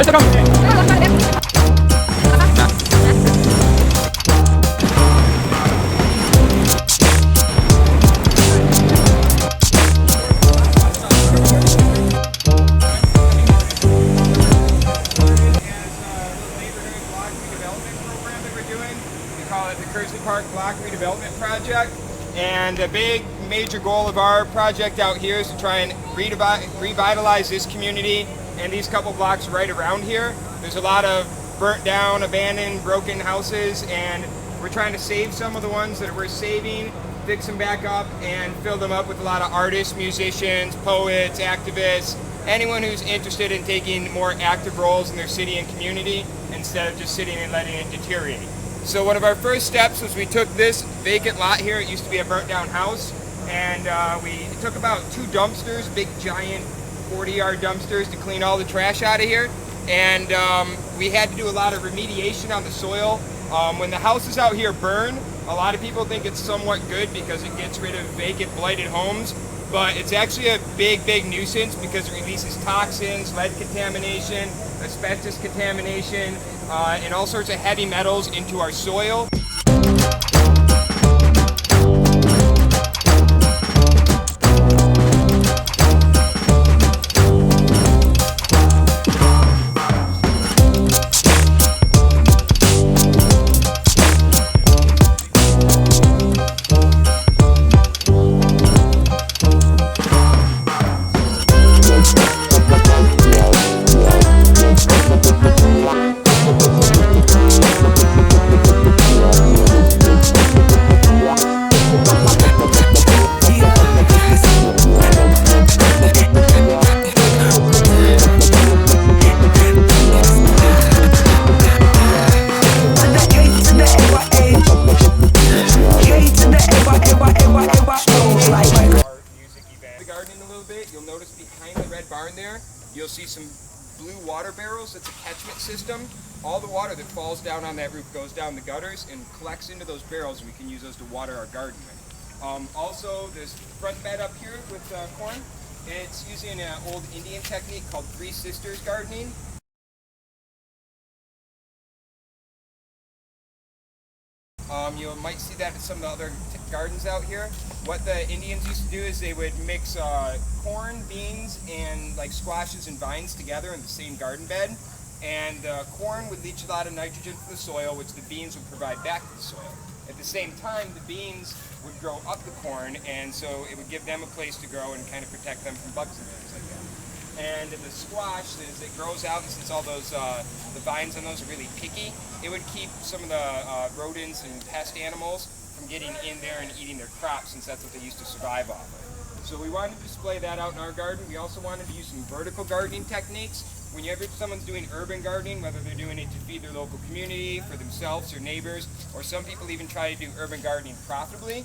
The Kearsley Park Block Redevelopment Project, and a big major goal of our project out here is to try and revitalize this community and these couple blocks right around here. There's a lot of burnt down, abandoned, broken houses, and we're trying to save some of the ones that we're saving, fix them back up, and fill them up with a lot of artists, musicians, poets, activists, anyone who's interested in taking more active roles in their city and community instead of just sitting and letting it deteriorate. So one of our first steps was we took this vacant lot here. It used to be a burnt down house, and we took about 2 dumpsters, big giant 40-yard dumpsters, to clean all the trash out of here. And we had to do a lot of remediation on the soil. When the houses out here burn, a lot of people think it's somewhat good because it gets rid of vacant, blighted homes, but it's actually a big, big nuisance because it releases toxins, lead contamination, asbestos contamination, and all sorts of heavy metals into our soil. You'll notice behind the red barn there, you'll see some blue water barrels. That's a catchment system. All the water that falls down on that roof goes down the gutters and collects into those barrels, and we can use those to water our garden with. Also, this front bed up here with corn, it's using an old Indian technique called Three Sisters gardening. You might see that in some of the other gardens out here. What the Indians used to do is they would mix corn, beans, and like squashes and vines together in the same garden bed. And corn would leach a lot of nitrogen from the soil, which the beans would provide back to the soil. At the same time, the beans would grow up the corn, and so it would give them a place to grow and kind of protect them from bugs and things like that. And the squash, as it grows out, and since all those the vines on those are really picky, it would keep some of the rodents and pest animals from getting in there and eating their crops, since that's what they used to survive off of. So we wanted to display that out in our garden. We also wanted to use some vertical gardening techniques. Whenever someone's doing urban gardening, whether they're doing it to feed their local community, for themselves or neighbors, or some people even try to do urban gardening profitably,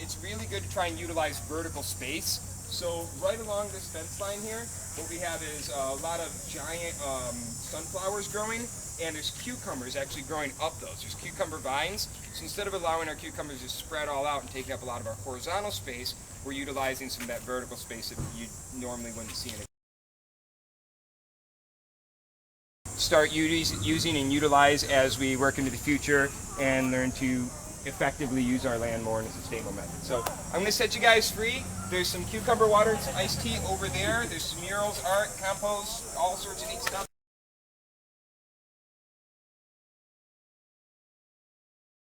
it's really good to try and utilize vertical space. So right along this fence line here, what we have is a lot of giant sunflowers growing, and there's cucumbers actually growing up those. There's cucumber vines. So instead of allowing our cucumbers to spread all out and take up a lot of our horizontal space, we're utilizing some of that vertical space that you normally wouldn't see in a start using and utilize as we work into the future and learn to effectively use our land more in a sustainable method. So I'm going to set you guys free. There's some cucumber water and some iced tea over there. There's some murals, art, compost, all sorts of neat stuff.